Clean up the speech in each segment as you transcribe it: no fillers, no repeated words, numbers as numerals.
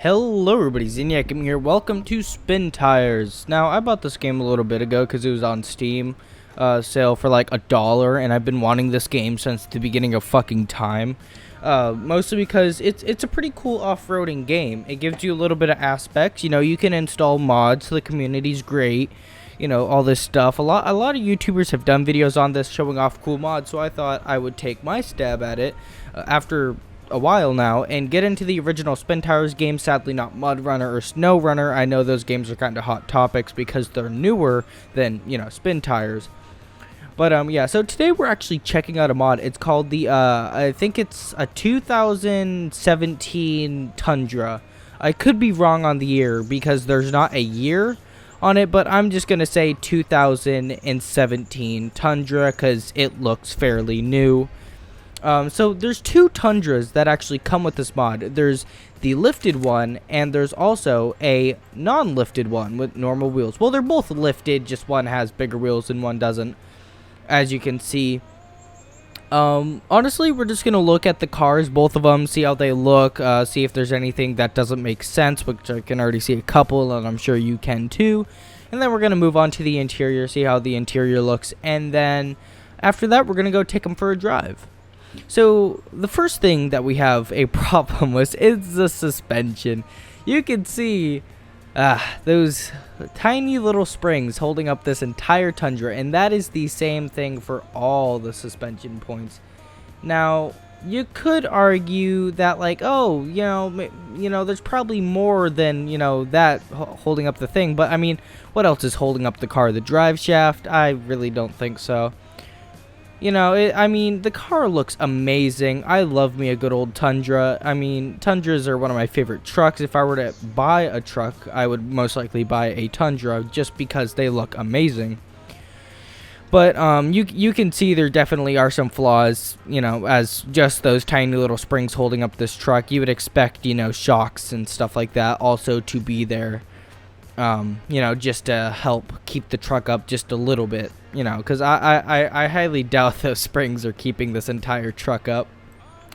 Hello everybody, Zinyak here. Welcome to Spintires. Now, I bought this game a little bit ago because it was on Steam sale for like $1, and I've been wanting this game since the beginning of fucking time. Mostly because it's a pretty cool off-roading game. It gives you a little bit of aspects. You know, you can install mods. The community's great. You know, all this stuff. A lot of YouTubers have done videos on this showing off cool mods, so I thought I would take my stab at it after a while now and get into the original Spintires game. Sadly not Mud Runner or Snow Runner. I know those games are kind of hot topics because they're newer than, you know, Spintires. But yeah, so today we're actually checking out a mod. It's called the I think it's a 2017 Tundra. I could be wrong on the year because there's not a year on it, but I'm just gonna say 2017 Tundra because it looks fairly new. So there's two Tundras that actually come with this mod. There's the lifted one, and there's also a non-lifted one with normal wheels. Well, they're both lifted, just one has bigger wheels and one doesn't, as you can see. Honestly, we're just going to look at the cars, both of them, see how they look, see if there's anything that doesn't make sense, which I can already see a couple, and I'm sure you can too. And then we're going to move on to the interior, see how the interior looks, and then after that, we're going to go take them for a drive. So the first thing that we have a problem with is the suspension. You can see those tiny little springs holding up this entire Tundra, and that is the same thing for all the suspension points. Now, you could argue that, like, oh, you know, there's probably more than, you know, that holding up the thing, but I mean, what else is holding up the car? The drive shaft? I really don't think so. You know, I mean, the car looks amazing. I love me a good old Tundra. I mean, Tundras are one of my favorite trucks. If I were to buy a truck, I would most likely buy a Tundra just because they look amazing. But you can see there definitely are some flaws, you know, as just those tiny little springs holding up this truck. You would expect, you know, shocks and stuff like that also to be there. You know, just to help keep the truck up just a little bit, you know, because I highly doubt those springs are keeping this entire truck up.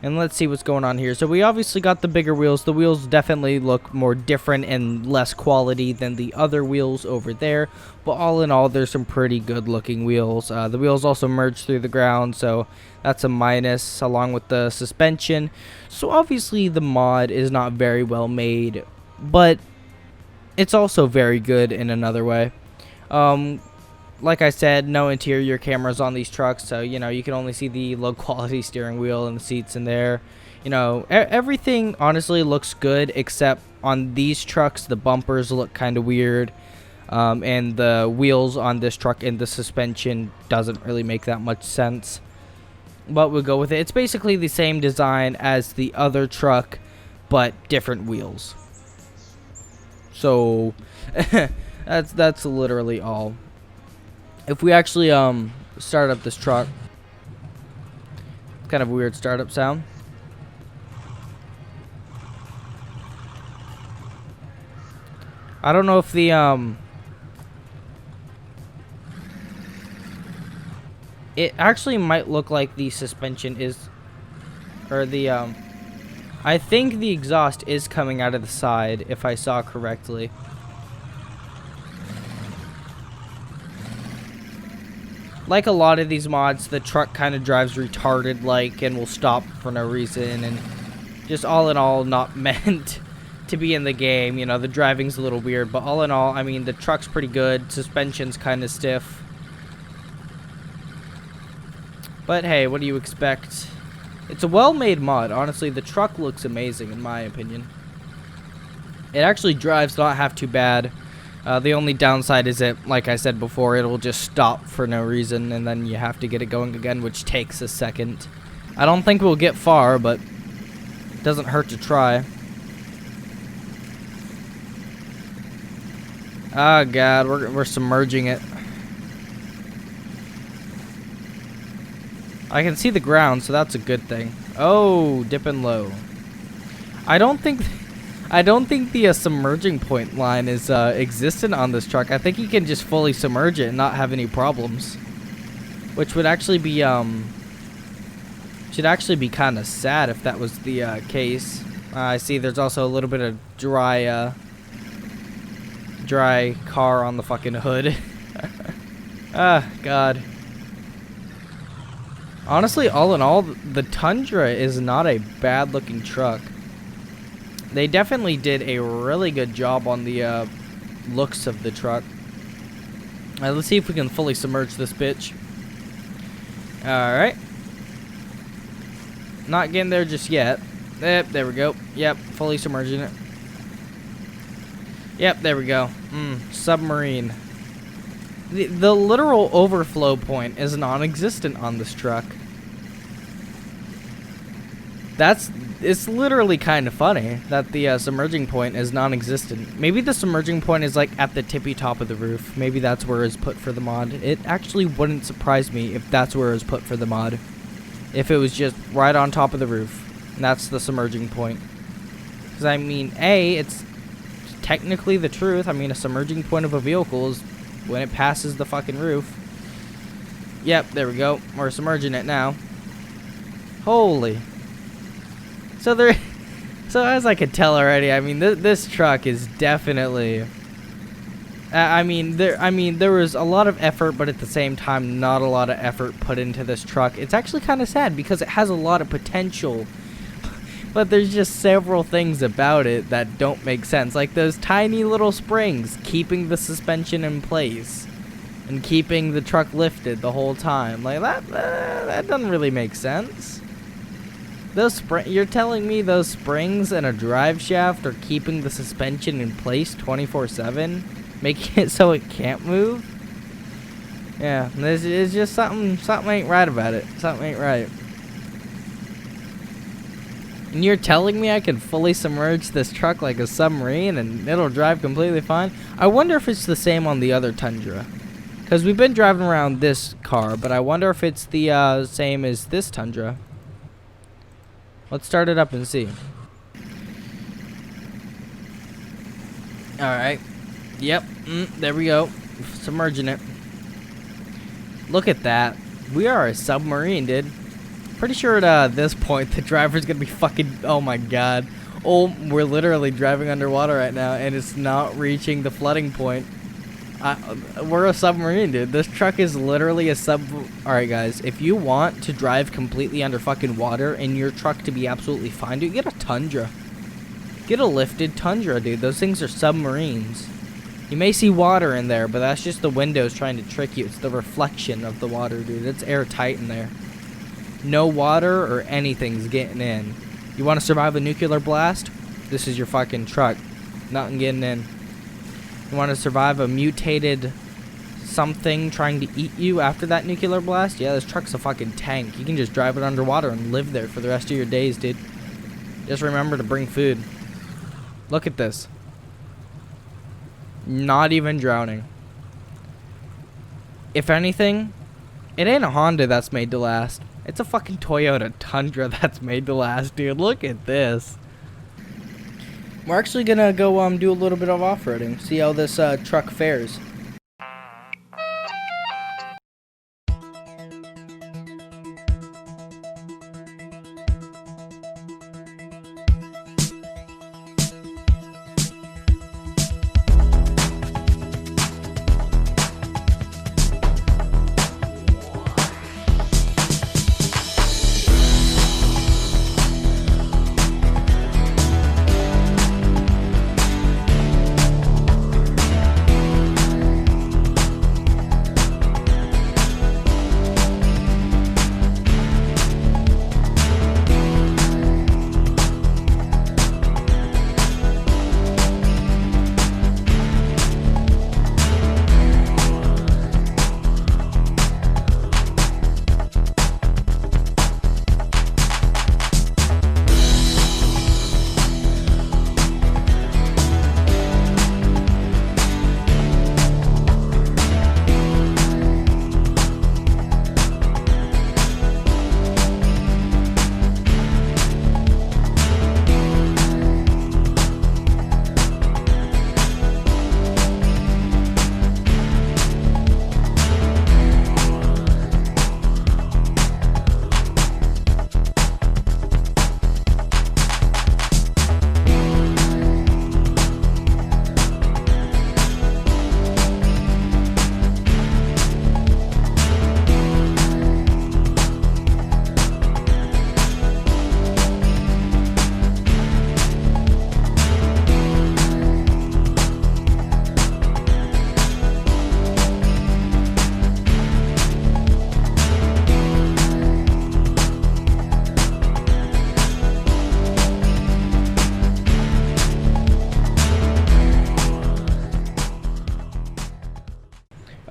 And let's see what's going on here. So we obviously got the bigger wheels. The wheels definitely look more different and less quality than the other wheels over there. But all in all, there's some pretty good looking wheels. The wheels also merge through the ground, so that's a minus along with the suspension. So obviously the mod is not very well made, but it's also very good in another way. Like I said, no interior cameras on these trucks, so, you know, you can only see the low quality steering wheel and the seats in there. You know, everything honestly looks good, except on these trucks, the bumpers look kind of weird. And the wheels on this truck and the suspension doesn't really make that much sense. But we'll go with it. It's basically the same design as the other truck, but different wheels. So that's literally all. If we actually start up this truck, kind of a weird startup sound. I don't know if the it actually might look like the suspension is, or the I think the exhaust is coming out of the side, if I saw correctly. Like a lot of these mods, the truck kind of drives retarded like and will stop for no reason, and just all in all not meant to be in the game. You know, the driving's a little weird, but all in all, I mean, the truck's pretty good. Suspension's kind of stiff. But hey, what do you expect? It's a well-made mod. Honestly, the truck looks amazing in my opinion. It actually drives not half too bad. The only downside is that, like I said before, it'll just stop for no reason, and then you have to get it going again, which takes a second. I don't think we'll get far, but it doesn't hurt to try. Oh god, we're submerging it. I can see the ground, so that's a good thing. Oh, dipping low. I don't think the submerging point line is existent on this truck. I think you can just fully submerge it and not have any problems, which would actually be should actually be kind of sad if that was the case. I see there's also a little bit of dry car on the fucking hood. Ah, God. Honestly, all in all, the Tundra is not a bad looking truck. They definitely did a really good job on the looks of the truck. Let's see if we can fully submerge this bitch. Alright. Not getting there just yet. Yep, there we go. Yep, fully submerging it. Yep, there we go. Submarine. The literal overflow point is non-existent on this truck. It's literally kind of funny that the submerging point is non-existent. Maybe the submerging point is like at the tippy top of the roof. Maybe that's where it's put for the mod. It actually wouldn't surprise me if that's where it was put for the mod. If it was just right on top of the roof. And that's the submerging point. Because I mean, it's technically the truth. I mean, a submerging point of a vehicle is when it passes the fucking roof. Yep, there we go. We're submerging it now. Holy. So as I could tell already, I mean, this truck is definitely. There was a lot of effort, but at the same time, not a lot of effort put into this truck. It's actually kind of sad because it has a lot of potential, but there's just several things about it that don't make sense, like those tiny little springs keeping the suspension in place and keeping the truck lifted the whole time. Like that doesn't really make sense. You're telling me those springs and a drive shaft are keeping the suspension in place 24/7, making it so it can't move? Yeah, it's just something ain't right about it. Something ain't right. And you're telling me I can fully submerge this truck like a submarine and it'll drive completely fine? I wonder if it's the same on the other Tundra. Because we've been driving around this car, but I wonder if it's the same as this Tundra. Let's start it up and see. Alright. Yep. There we go. Submerging it. Look at that. We are a submarine, dude. Pretty sure at this point the driver's gonna be fucking. Oh my god. Oh, we're literally driving underwater right now and it's not reaching the flooding point. We're a submarine, dude. This truck is literally a Alright, guys. If you want to drive completely under fucking water and your truck to be absolutely fine, dude, get a Tundra. Get a lifted Tundra, dude. Those things are submarines. You may see water in there, but that's just the windows trying to trick you. It's the reflection of the water, dude. It's airtight in there. No water or anything's getting in. You want to survive a nuclear blast? This is your fucking truck. Nothing getting in. You want to survive a mutated something trying to eat you after that nuclear blast? Yeah, this truck's a fucking tank. You can just drive it underwater and live there for the rest of your days, dude. Just remember to bring food. Look at this. Not even drowning. If anything, it ain't a Honda that's made to last. It's a fucking Toyota Tundra that's made to last, dude. Look at this. We're actually gonna go do a little bit of off-roading, see how this truck fares.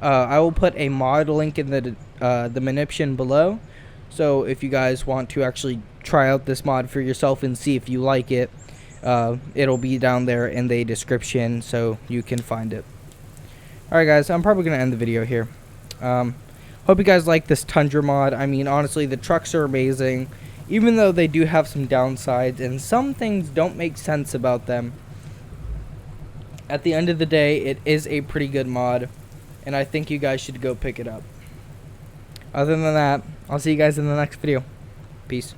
I will put a mod link in the maniption below. So if you guys want to actually try out this mod for yourself and see if you like it, it'll be down there in the description so you can find it. Alright guys, I'm probably going to end the video here. Hope you guys like this Tundra mod. I mean, honestly, the trucks are amazing. Even though they do have some downsides and some things don't make sense about them, at the end of the day, it is a pretty good mod, and I think you guys should go pick it up. Other than that, I'll see you guys in the next video. Peace.